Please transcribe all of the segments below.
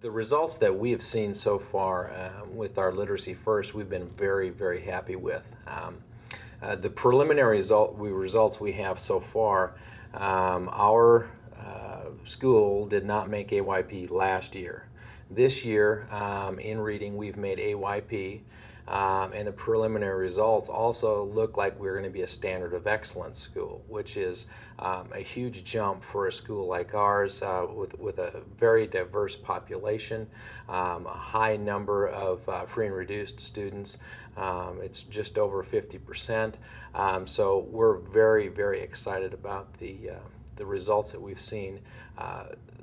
The results that we have seen so far with our Literacy First, we've been very, very happy with. The preliminary results we have so far, our school did not make AYP last year. This year, in reading, we've made AYP, and the preliminary results also look like we're going to be a standard of excellence school, which is a huge jump for a school like ours with a very diverse population, a high number of free and reduced students. It's just over 50%. So we're very, very excited about the results that we've seen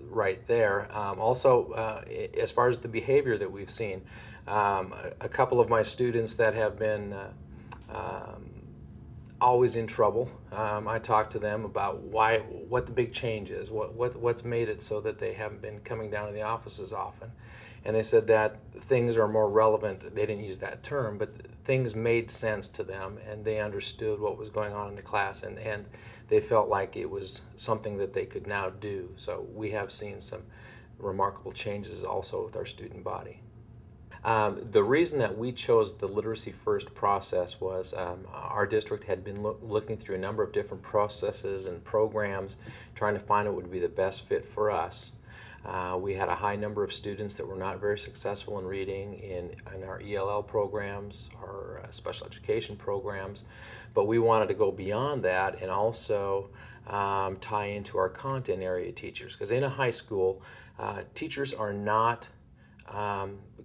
right there. Also, as far as the behavior that we've seen, a couple of my students that have been always in trouble, I talked to them about what the big change is, what's made it so that they haven't been coming down to the office as often. And they said that things are more relevant. They didn't use that term, but things made sense to them, and they understood what was going on in the class, and they felt like it was something that they could now do. So we have seen some remarkable changes also with our student body. The reason that we chose the Literacy First process was our district had been looking through a number of different processes and programs, trying to find what would be the best fit for us. We had a high number of students that were not very successful in reading in our ELL programs, our special education programs, but we wanted to go beyond that and also tie into our content area teachers, because in a high school, teachers are not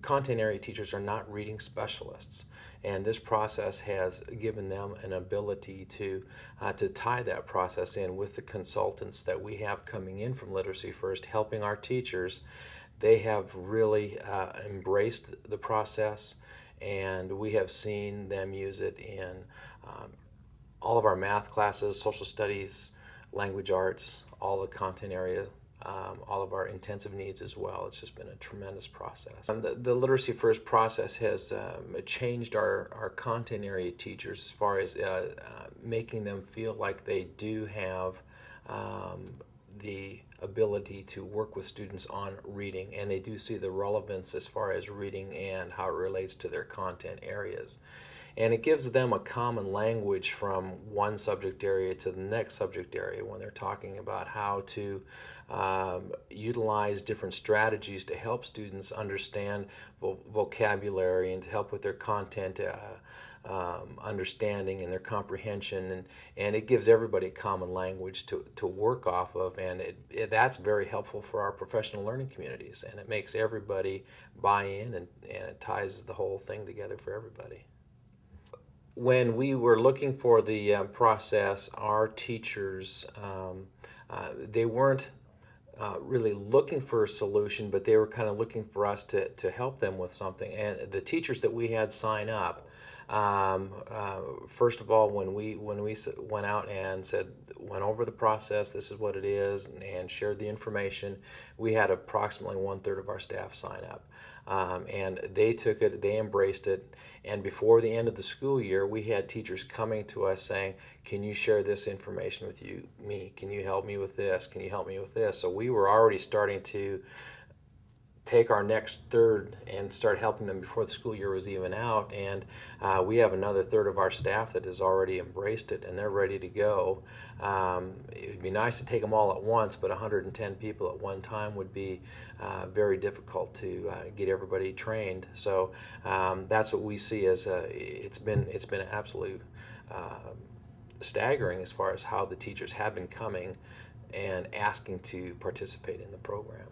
content area teachers are not reading specialists, and this process has given them an ability to tie that process in with the consultants that we have coming in from Literacy First, helping our teachers. They have really embraced the process, and we have seen them use it in all of our math classes, social studies, language arts, all the content area, all of our intensive needs as well. It's just been a tremendous process. The Literacy First process has changed our content area teachers as far as making them feel like they do have the ability to work with students on reading, and they do see the relevance as far as reading and how it relates to their content areas. And it gives them a common language from one subject area to the next subject area when they're talking about how to utilize different strategies to help students understand vocabulary and to help with their content understanding and their comprehension, and it gives everybody a common language to work off of, and that's very helpful for our professional learning communities, and it makes everybody buy in, and it ties the whole thing together for everybody. When we were looking for the process, our teachers, they weren't really looking for a solution, but they were kind of looking for us to help them with something. And the teachers that we had sign up, first of all, when we went out and went over the process, this is what it is, and shared the information, we had approximately 1/3 of our staff sign up. And they took it, they embraced it, and before the end of the school year, we had teachers coming to us saying, can you share this information with me? Can you help me with this? Can you help me with this? So we were already starting to take our next third and start helping them before the school year was even out, and we have another third of our staff that has already embraced it, and they're ready to go. It would be nice to take them all at once, but 110 people at one time would be very difficult to get everybody trained. So that's what we see as it's been absolutely staggering as far as how the teachers have been coming and asking to participate in the program.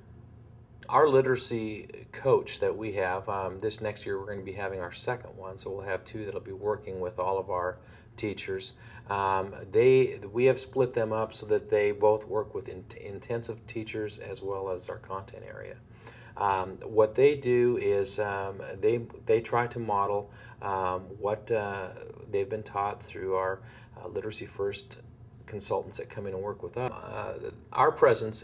Our literacy coach that we have, this next year we're going to be having our second one, so we'll have two that'll be working with all of our teachers. We have split them up so that they both work with intensive teachers as well as our content area. What they do is they try to model what they've been taught through our Literacy First consultants that come in and work with us. Our presence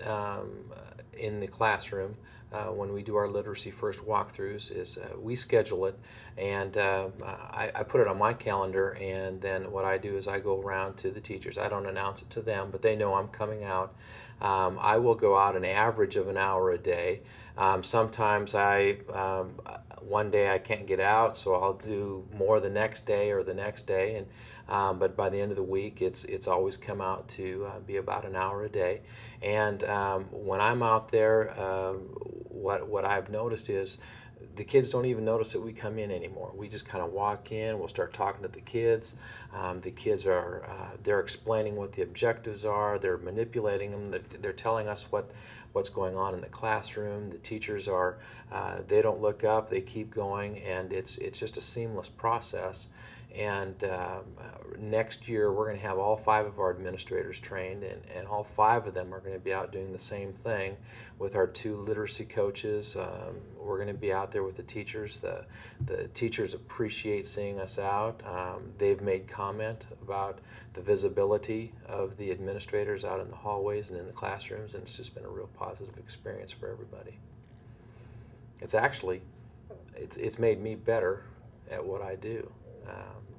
in the classroom when we do our Literacy First walkthroughs is we schedule it, and I put it on my calendar, and then what I do is I go around to the teachers. I don't announce it to them, but they know I'm coming out. I will go out an average of an hour a day. Sometimes one day I can't get out, so I'll do more the next day or the next day, but by the end of the week, it's always come out to be about an hour a day. And when I'm out there, what I've noticed is the kids don't even notice that we come in anymore. We just kind of walk in, we'll start talking to the kids. The kids they're explaining what the objectives are, they're manipulating them, they're telling us what's going on in the classroom. The teachers they don't look up, they keep going, and it's just a seamless process. And next year we're going to have all 5 of our administrators trained, and all 5 of them are going to be out doing the same thing with our 2 literacy coaches. We're going to be out there with the teachers. The teachers appreciate seeing us out. They've made comment about the visibility of the administrators out in the hallways and in the classrooms, and it's just been a real positive experience for everybody. It's made me better at what I do.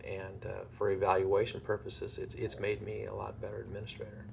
And for evaluation purposes, it's made me a lot better administrator.